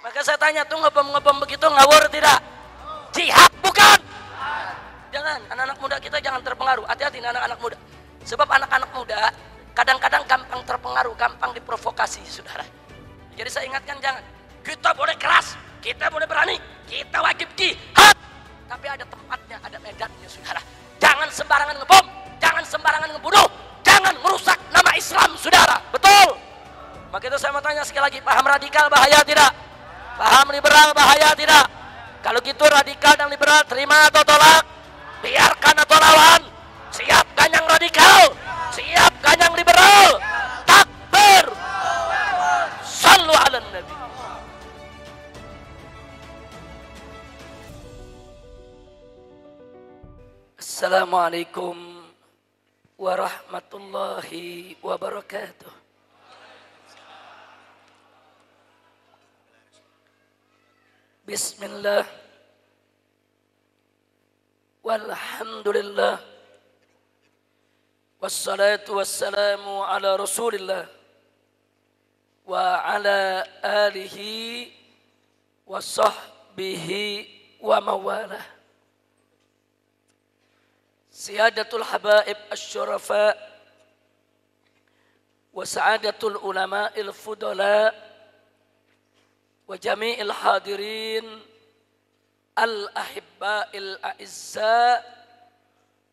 Maka saya tanya tuh ngebom-ngebom begitu ngawur tidak? Jihad bukan? Jangan, anak-anak muda kita jangan terpengaruh. Hati-hati anak-anak muda. Sebab anak-anak muda kadang-kadang gampang terpengaruh, gampang diprovokasi, saudara. Jadi saya ingatkan jangan. Kita boleh keras, kita boleh berani, kita wajib jihad. Tapi ada tempatnya, ada medannya, saudara. Jangan sembarangan ngebom, jangan sembarangan ngebunuh, jangan merusak nama Islam, saudara. Betul? Maka itu saya mau tanya sekali lagi, paham radikal bahaya tidak? Paham liberal bahaya tidak? Kalau gitu radikal dan liberal terima atau tolak? Biarkan atau lawan? Siapkan yang radikal, siapkan yang liberal. Takbir. Sallu ala nabi. Assalamualaikum warahmatullahi wabarakatuh. Bismillah. Walhamdulillah. Wassalatu wassalamu ala Rasulillah wa ala alihi wa sahbihi wa mawalah. Siyadatul habaib asy-syurafa wa sa'adatul ulama'il fudala wa jami'il hadirin al-ahibba'il a'izza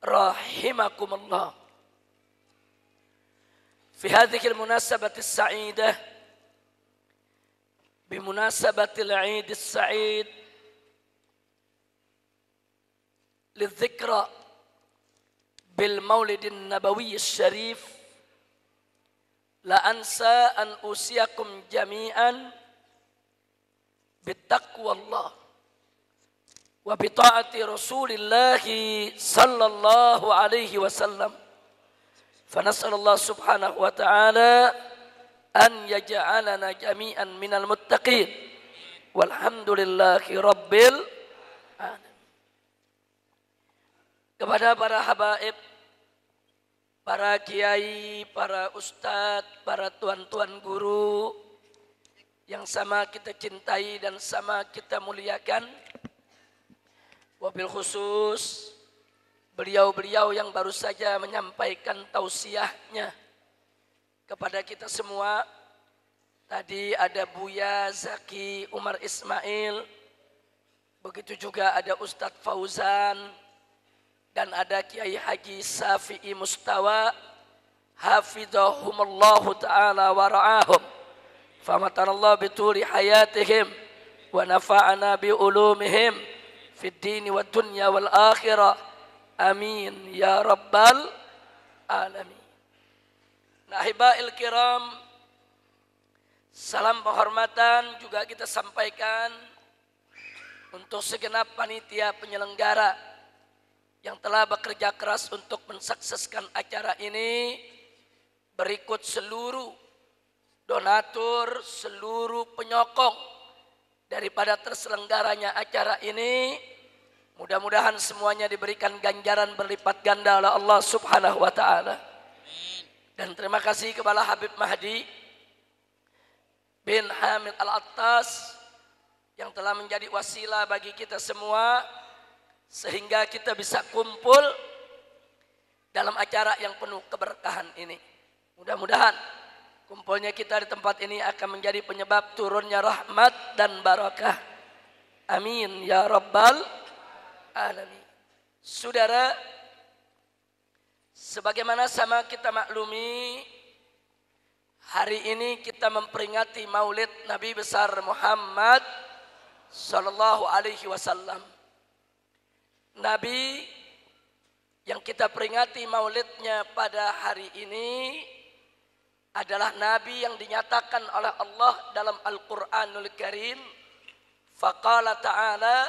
rahimakumullah. Fi hadhihi al-munasabati as-sa'idah bimunasabati al-'Eid as-Sa'id lidh-dhikra بالمولد النبوي الشريف لا أنسى أن أوصيكم جميعا بتقوى الله وبطاعة رسول الله صلى الله عليه وسلم فنسأل الله سبحانه وتعالى أن يجعلنا جميعا من المتقين والحمد لله رب العالمين. Kepada para habaib, para kiai, para ustadz, para tuan-tuan guru yang sama kita cintai dan sama kita muliakan, wabil khusus beliau-beliau yang baru saja menyampaikan tausiahnya kepada kita semua. Tadi ada Buya Zaki Umar Ismail, begitu juga ada Ustadz Fauzan, dan ada Kiai Haji Safi'i Mustawa hafidhahumullahu ta'ala wa ra'ahum famatanallahu bituli hayatihim wa nafa'ana bi ulumihim fid dini wad dunya wal akhirah amin ya rabbal alamin. Nahibail kiram, salam penghormatan juga kita sampaikan untuk segenap panitia penyelenggara yang telah bekerja keras untuk mensukseskan acara ini, berikut seluruh donatur, seluruh penyokong daripada terselenggaranya acara ini. Mudah-mudahan semuanya diberikan ganjaran berlipat ganda oleh Allah Subhanahu wa taala. Dan terima kasih kepada Habib Mahdi bin Hamid Al-Attas yang telah menjadi wasilah bagi kita semua sehingga kita bisa kumpul dalam acara yang penuh keberkahan ini. Mudah-mudahan kumpulnya kita di tempat ini akan menjadi penyebab turunnya rahmat dan barakah. Amin ya rabbal alamin. Saudara, sebagaimana sama kita maklumi, hari ini kita memperingati Maulid Nabi besar Muhammad sallallahu alaihi wasallam. Nabi yang kita peringati maulidnya pada hari ini adalah Nabi yang dinyatakan oleh Allah dalam Al-Quranul Karim. Faqala ta'ala,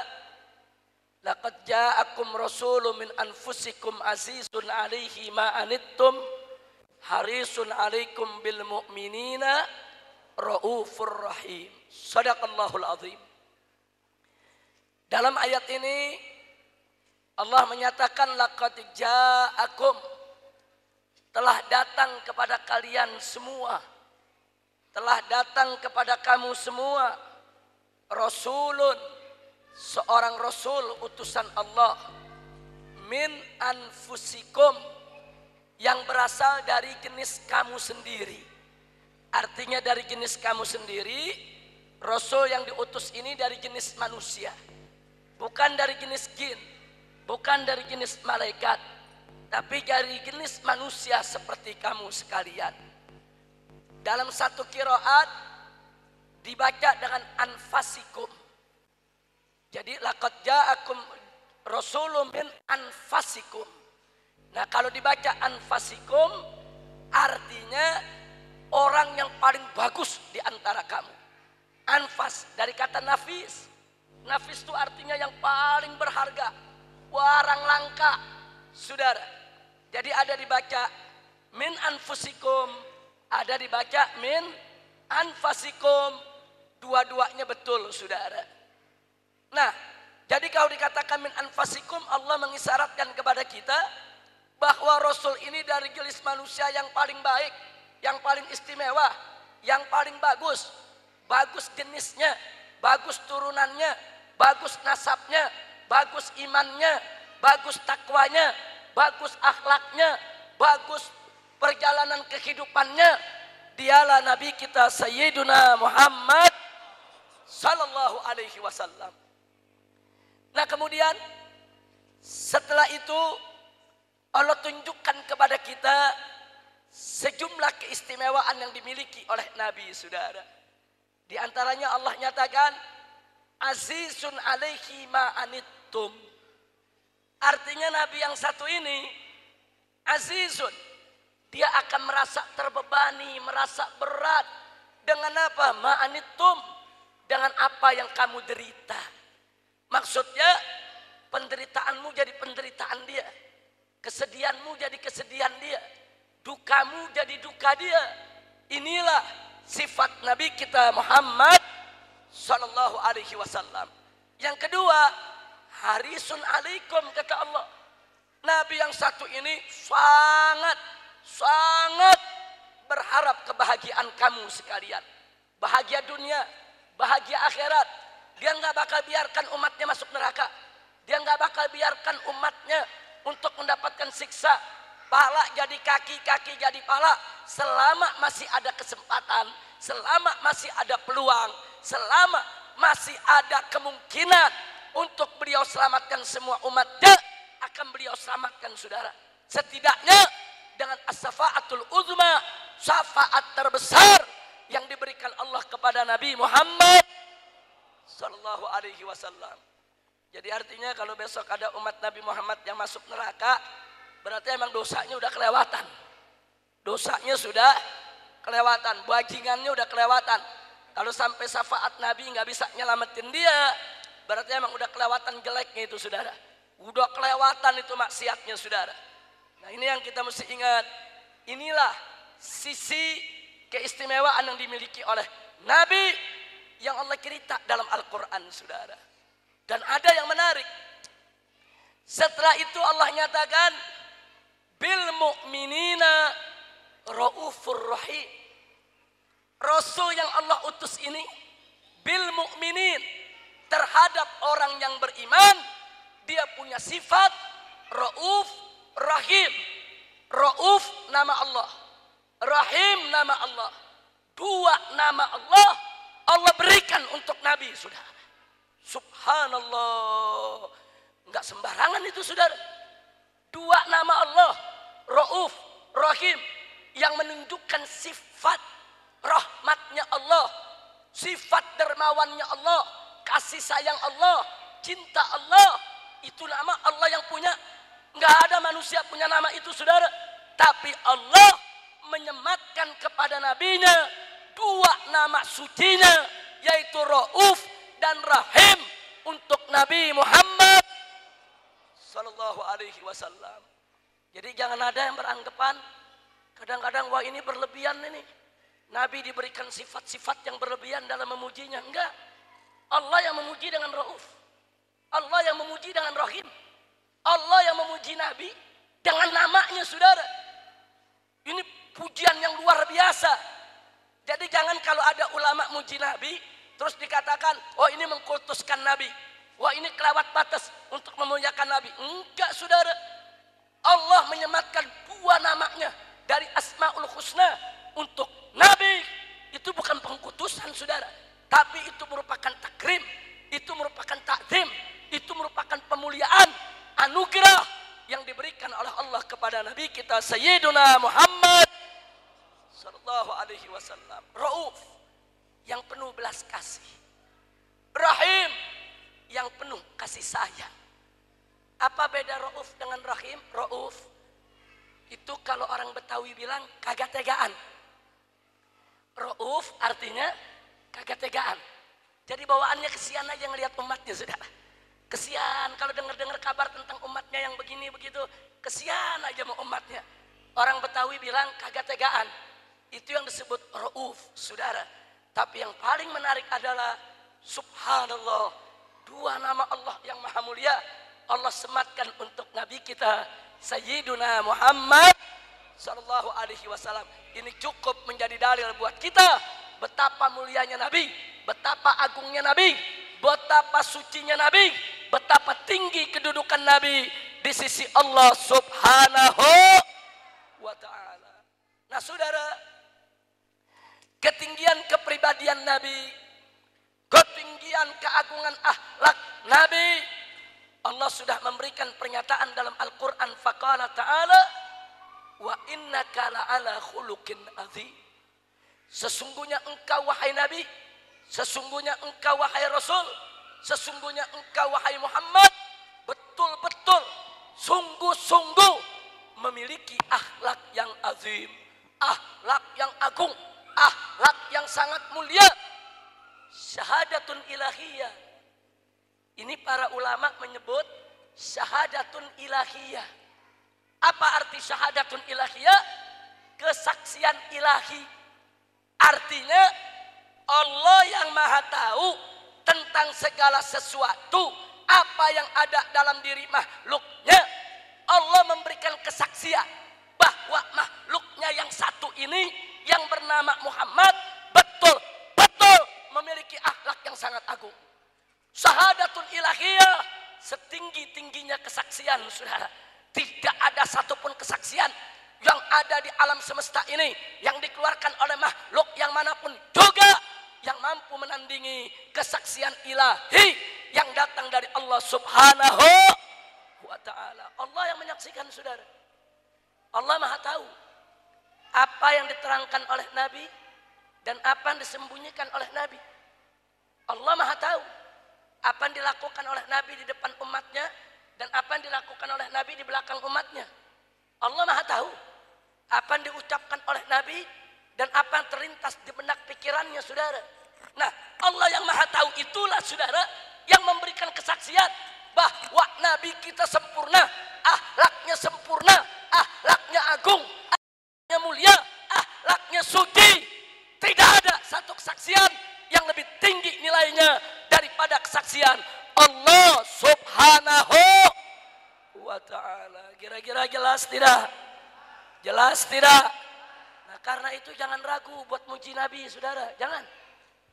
laqad ja'akum rasulun min anfusikum azizun alaihi ma anittum harisun alaikum bil mu'minina raufur rahim. Sadaqallahul azim. Dalam ayat ini Allah menyatakan laqad ja'akum, telah datang kepada kalian semua, telah datang kepada kamu semua rasulun, seorang rasul utusan Allah, min anfusikum, yang berasal dari jenis kamu sendiri. Artinya dari jenis kamu sendiri, rasul yang diutus ini dari jenis manusia, bukan dari jenis jin, bukan dari jenis malaikat, tapi dari jenis manusia seperti kamu sekalian. Dalam satu qiraat dibaca dengan anfasikum. Jadi laqad ja'akum rasulun min anfasikum. Nah, kalau dibaca anfasikum artinya orang yang paling bagus di antara kamu. Anfas dari kata nafis. Nafis itu artinya yang paling berharga, barang langka, saudara. Jadi ada dibaca min anfusikum, ada dibaca min anfasikum. Dua-duanya betul, saudara. Nah, jadi kalau dikatakan min anfasikum, Allah mengisyaratkan kepada kita bahwa Rasul ini dari jenis manusia yang paling baik, yang paling istimewa, yang paling bagus. Bagus jenisnya, bagus turunannya, bagus nasabnya, bagus imannya, bagus takwanya, bagus akhlaknya, bagus perjalanan kehidupannya. Dialah Nabi kita Sayyiduna Muhammad Sallallahu Alaihi Wasallam. Nah, kemudian setelah itu Allah tunjukkan kepada kita sejumlah keistimewaan yang dimiliki oleh Nabi, saudara. Di antaranya Allah nyatakan azizun alaihi ma anittum. Artinya Nabi yang satu ini azizun, dia akan merasa terbebani, merasa berat dengan apa? Ma anittum, dengan apa yang kamu derita. Maksudnya penderitaanmu jadi penderitaan dia, kesedihanmu jadi kesedihan dia, dukamu jadi duka dia. Inilah sifat Nabi kita Muhammad Sallallahu Alaihi Wasallam. Yang kedua, harisun alaikum, kata Allah. Nabi yang satu ini sangat berharap kebahagiaan kamu sekalian. Bahagia dunia, bahagia akhirat. Dia nggak bakal biarkan umatnya masuk neraka. Dia nggak bakal biarkan umatnya untuk mendapatkan siksa. Pala jadi kaki, kaki jadi pala. Selama masih ada kesempatan, selama masih ada peluang, selama masih ada kemungkinan untuk beliau selamatkan semua umatnya, akan beliau selamatkan, saudara. Setidaknya dengan as-syafa'atul uzma, syafaat terbesar yang diberikan Allah kepada Nabi Muhammad Sallallahu Alaihi Wasallam. Jadi artinya kalau besok ada umat Nabi Muhammad yang masuk neraka, berarti emang dosanya udah kelewatan. Dosanya sudah kelewatan, bajingannya udah kelewatan. Kalau sampai syafaat Nabi nggak bisa nyelamatin dia, berarti emang udah kelewatan jeleknya itu, saudara. Udah kelewatan itu maksiatnya, saudara. Nah, ini yang kita mesti ingat. Inilah sisi keistimewaan yang dimiliki oleh Nabi yang Allah cerita dalam Al-Quran, saudara. Dan ada yang menarik. Setelah itu Allah nyatakan bil mu'minina raufur rahim. Rasul yang Allah utus ini bil mu'minin, terhadap orang yang beriman, dia punya sifat rauf rahim. Rauf nama Allah, rahim nama Allah. Dua nama Allah Allah berikan untuk Nabi, saudara. Subhanallah, enggak sembarangan itu, saudara. Dua nama Allah, Rauf, Rahim, yang menunjukkan sifat rahmatnya Allah, sifat dermawannya Allah, kasih sayang Allah, cinta Allah. Itu nama Allah yang punya. Enggak ada manusia punya nama itu, saudara. Tapi Allah menyematkan kepada nabinya dua nama sucinya, yaitu Rauf dan Rahim untuk Nabi Muhammad Sallallahu Alaihi Wasallam. Jadi jangan ada yang beranggapan kadang-kadang wah ini berlebihan ini. Nabi diberikan sifat-sifat yang berlebihan dalam memujinya. Enggak. Allah yang memuji dengan Rauf. Allah yang memuji dengan Rahim. Allah yang memuji Nabi dengan namanya, saudara. Ini pujian yang luar biasa. Jadi jangan kalau ada ulama muji Nabi, terus dikatakan, oh ini mengkultuskan Nabi, wah ini kelewat batas untuk memuliakan Nabi. Enggak saudara, Allah menyematkan dua namanya dari Asmaul Husna untuk Nabi. Itu bukan pengkutusan saudara, tapi itu merupakan takrim, itu merupakan takzim, itu merupakan pemuliaan, anugerah yang diberikan oleh Allah kepada Nabi kita Sayyiduna Muhammad sallallahu alaihi wasallam. Rauf, yang penuh belas kasih. Rahim, yang penuh kasih sayang. Apa beda Rauf dengan Rahim? Rauf itu kalau orang Betawi bilang kagak tegaan. Rauf artinya kagak tegaan. Jadi bawaannya kesian aja ngelihat umatnya saudara. Kesian kalau dengar-dengar kabar tentang umatnya yang begini begitu, kesian aja mau umatnya. Orang Betawi bilang kagak tegaan. Itu yang disebut Rauf saudara. Tapi yang paling menarik adalah subhanallah, dua nama Allah yang maha mulia Allah sematkan untuk Nabi kita Sayyiduna Muhammad sallallahu alaihi wasallam. Ini cukup menjadi dalil buat kita betapa mulianya Nabi, betapa agungnya Nabi, betapa sucinya Nabi, betapa tinggi kedudukan Nabi di sisi Allah Subhanahu wa taala. Nah, saudara, ketinggian kepribadian Nabi, ketinggian keagungan akhlak Nabi, Allah sudah memberikan pernyataan dalam Al-Quran. Faqala ta'ala wa innaka la'ala khuluqin azim. Sesungguhnya engkau wahai Nabi, sesungguhnya engkau wahai Rasul, sesungguhnya engkau wahai Muhammad, betul-betul sungguh-sungguh memiliki akhlak yang azim, akhlak yang agung, akhlak yang sangat mulia. Syahadatun ilahiyah. Ini para ulama menyebut syahadatun ilahiyah. Apa arti syahadatun ilahiyah? Kesaksian ilahi. Artinya Allah yang maha tahu tentang segala sesuatu, apa yang ada dalam diri makhluknya. Allah memberikan kesaksian bahwa makhluknya yang satu ini yang bernama Muhammad betul-betul memiliki akhlak yang sangat agung. Syahadatun ilahiyah, setinggi-tingginya kesaksian saudara. Tidak ada satupun kesaksian yang ada di alam semesta ini yang dikeluarkan oleh makhluk yang manapun juga yang mampu menandingi kesaksian ilahi yang datang dari Allah Subhanahu wa ta'ala. Allah yang menyaksikan saudara. Allah maha tahu apa yang diterangkan oleh Nabi dan apa yang disembunyikan oleh Nabi. Allah maha tahu apa yang dilakukan oleh Nabi di depan umatnya dan apa yang dilakukan oleh Nabi di belakang umatnya. Allah maha tahu apa yang diucapkan oleh Nabi dan apa yang terlintas di benak pikirannya saudara. Nah, Allah yang maha tahu itulah saudara yang memberikan kesaksian bahwa Nabi kita sempurna, akhlaknya sempurna, akhlaknya agung, akhlaknya mulia, akhlaknya suci. Tidak ada satu kesaksian yang lebih tinggi nilainya daripada kesaksian Allah Subhanahu wa ta'ala. Kira-kira jelas tidak? Jelas tidak? Nah, karena itu jangan ragu buat muji Nabi saudara.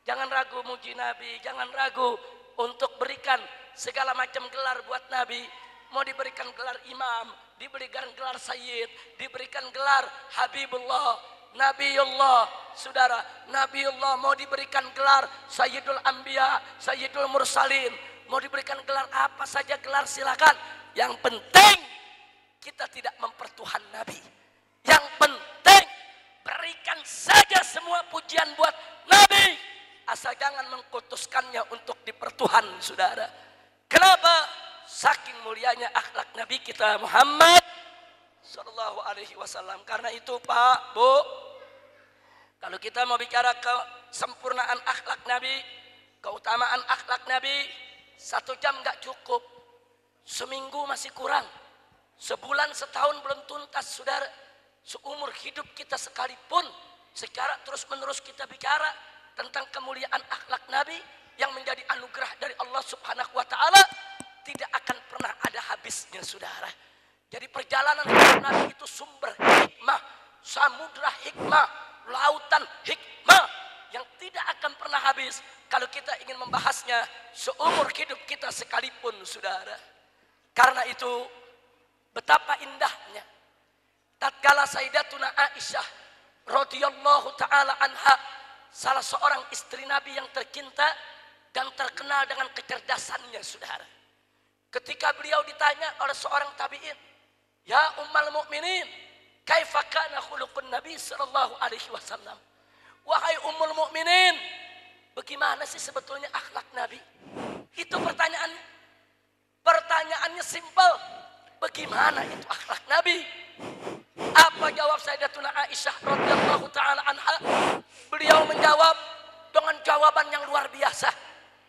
Jangan ragu muji Nabi, jangan ragu untuk berikan segala macam gelar buat Nabi. Mau diberikan gelar imam, diberikan gelar sayyid, diberikan gelar Habibullah, Nabiullah, saudara. Nabiullah mau diberikan gelar Sayyidul Anbiya, Sayyidul Mursalin, mau diberikan gelar apa saja gelar silakan. Yang penting kita tidak mempertuhan Nabi. Yang penting berikan saja semua pujian buat Nabi, asal jangan mengkultuskannya untuk dipertuhan saudara. Kenapa? Saking mulianya akhlak Nabi kita Muhammad sallallahu alaihi wasallam. Karena itu Pak, Bu, kalau kita mau bicara kesempurnaan akhlak Nabi, keutamaan akhlak Nabi, 1 jam nggak cukup, seminggu masih kurang, sebulan setahun belum tuntas saudara. Seumur hidup kita sekalipun secara terus menerus kita bicara tentang kemuliaan akhlak Nabi yang menjadi anugerah dari Allah Subhanahu wa ta'ala, tidak akan pernah ada habisnya saudara. Jadi perjalanan hidup Nabi itu sumber hikmah, samudra hikmah, lautan hikmah yang tidak akan pernah habis. kalau kita ingin membahasnya seumur hidup kita sekalipun, saudara. Karena itu betapa indahnya tatkala Sayyidatuna Aisyah radhiyallahu taala anha, salah seorang istri Nabi yang tercinta dan terkenal dengan kecerdasannya, saudara. Ketika beliau ditanya oleh seorang tabi'in, "Ya Ummul Mukminin, kaifa kana khuluqun Nabi sallallahu alaihi wasallam?" Wahai Ummul Mukminin, bagaimana sih sebetulnya akhlak Nabi? Itu pertanyaannya. Pertanyaannya simpel. Bagaimana itu akhlak Nabi? Apa jawab Sayyidatuna Aisyah radhiyallahu taala anha? Beliau menjawab dengan jawaban yang luar biasa.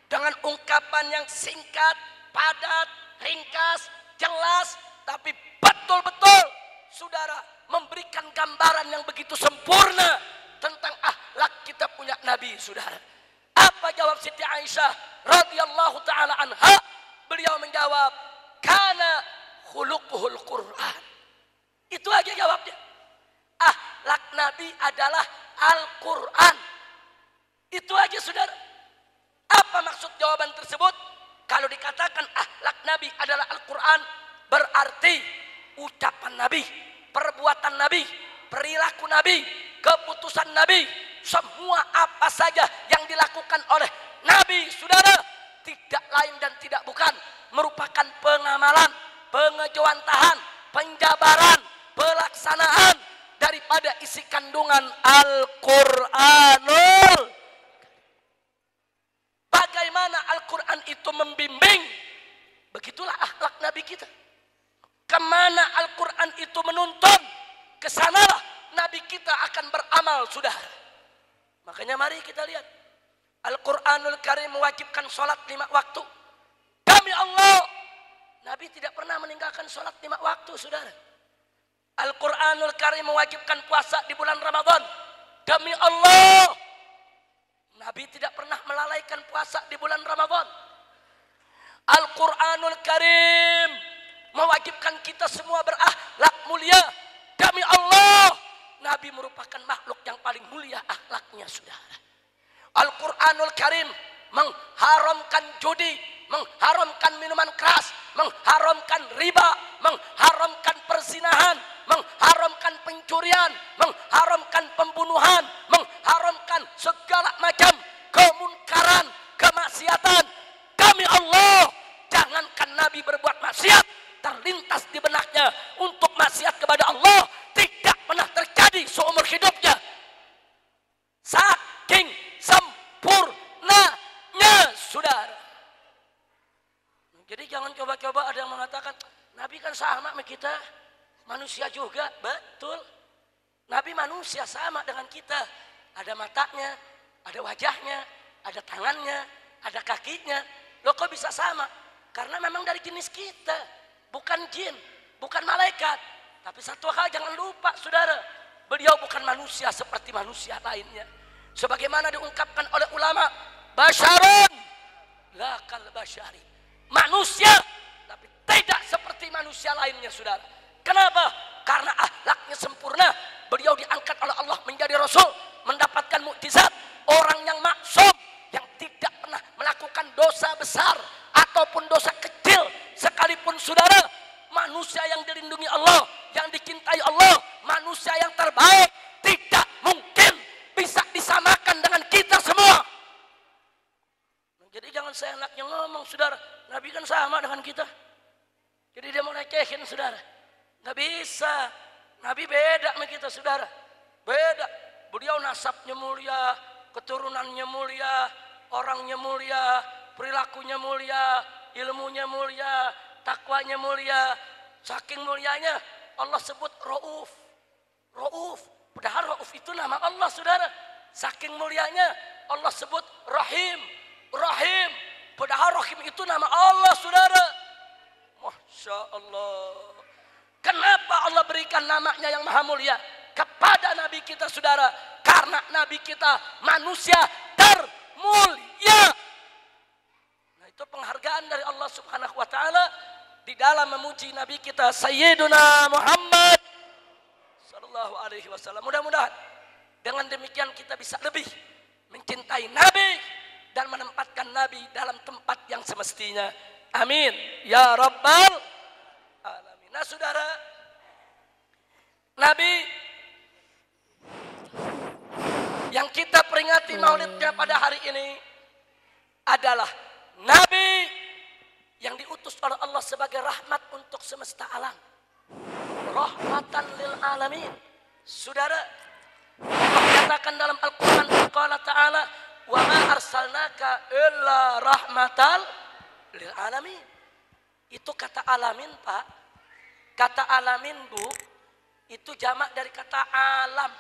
Dengan ungkapan yang singkat, padat, ringkas, jelas, tapi betul-betul, saudara, memberikan gambaran yang begitu sempurna tentang akhlak kita punya Nabi, saudara. Apa jawab Siti Aisyah radhiyallahu taala anha? Beliau menjawab, "Kana khuluquhul Qur'an." Itu aja jawabnya. Akhlak Nabi adalah Al-Qur'an. Itu aja, saudara. Apa maksud jawaban tersebut? Kalau dikatakan akhlak Nabi adalah Al-Qur'an, berarti ucapan Nabi, perbuatan Nabi, perilaku Nabi, keputusan Nabi, semua apa saja yang dilakukan oleh Nabi, saudara, tidak lain dan tidak bukan merupakan pengamalan, pengejawantahan, penjabaran, pelaksanaan daripada isi kandungan Al-Qur'anul. Bagaimana Al-Quran itu membimbing, begitulah akhlak Nabi kita. Kemana Al-Quran itu menuntun, kesanalah Nabi kita akan beramal, sudah. Makanya mari kita lihat, Al-Quranul Karim mewajibkan sholat 5 waktu. Demi Allah, Nabi tidak pernah meninggalkan sholat 5 waktu, saudara. Al-Quranul Karim mewajibkan puasa di bulan Ramadan. Demi Allah, Nabi tidak pernah melalaikan puasa di bulan Ramadan. Al-Quranul Karim mewajibkan kita semua berakhlak mulia. Demi Allah, Nabi merupakan makhluk yang paling mulia akhlaknya, saudara. Al-Quranul Karim mengharamkan judi, mengharamkan minuman keras, mengharamkan riba, mengharamkan perzinahan, mengharamkan pencurian, mengharamkan pembunuhan, mengharamkan segala macam kemunkaran, kemaksiatan. Demi Allah, jangankan Nabi berbuat maksiat, terlintas di benaknya untuk maksiat kepada Allah tidak pernah terjadi seumur hidupnya. Saking sempurnanya, saudara. Jadi jangan coba-coba ada yang mengatakan Nabi kan sama sama kita, manusia juga. Betul, Nabi manusia sama dengan kita. Ada matanya, ada wajahnya, ada tangannya, ada kakinya. Loh kok bisa sama? Karena memang dari jenis kita, bukan jin, bukan malaikat. Tapi satu hal jangan lupa, saudara, beliau bukan manusia seperti manusia lainnya. Sebagaimana diungkapkan oleh ulama, basyarun la kal basyari, manusia tapi tidak seperti manusia lainnya, saudara. Kenapa? Karena akhlaknya sempurna. Beliau diangkat oleh Allah menjadi rasul, mendapatkan mukjizat. Orang yang maksum, yang tidak pernah melakukan dosa besar ataupun dosa kecil sekalipun, saudara. Manusia yang dilindungi Allah, yang dicintai Allah, manusia yang terbaik, tidak mungkin bisa disamakan dengan kita semua. Jadi jangan seenaknya ngomong, saudara, Nabi kan sama dengan kita. Jadi dia mau lecehin, saudara. Nggak bisa. Nabi beda sama kita, saudara. Beda. Beliau nasabnya mulia, keturunannya mulia, orangnya mulia, perilakunya mulia, ilmunya mulia, takwanya mulia. Saking mulianya Allah sebut Rauf. Rauf. Padahal Rauf itu nama Allah, saudara. Saking mulianya Allah sebut Rahim. Rahim. Padahal Rahim itu nama Allah, saudara. Masya Allah. Kenapa Allah berikan namanya yang maha mulia kepada Nabi kita, saudara? Karena Nabi kita manusia termulia. Nah, itu penghargaan dari Allah Subhanahu wa ta'ala di dalam memuji Nabi kita Sayyiduna Muhammad sallallahu alaihi wasallam. Mudah-mudahan dengan demikian kita bisa lebih mencintai Nabi, dan menempatkan Nabi dalam tempat yang semestinya. Amin ya rabbal alamin. Nah saudara, Nabi yang kita peringati maulidnya pada hari ini adalah Nabi yang diutus oleh Allah sebagai rahmat untuk semesta alam. Rahmatan lil alamin. Saudara, Allah katakan dalam Al-Quran, qala ta'ala, wa ma arsalnaka illa rahmatan lil alamin. Itu kata alamin, Pak. Kata alamin, Bu, itu jamak dari kata alam.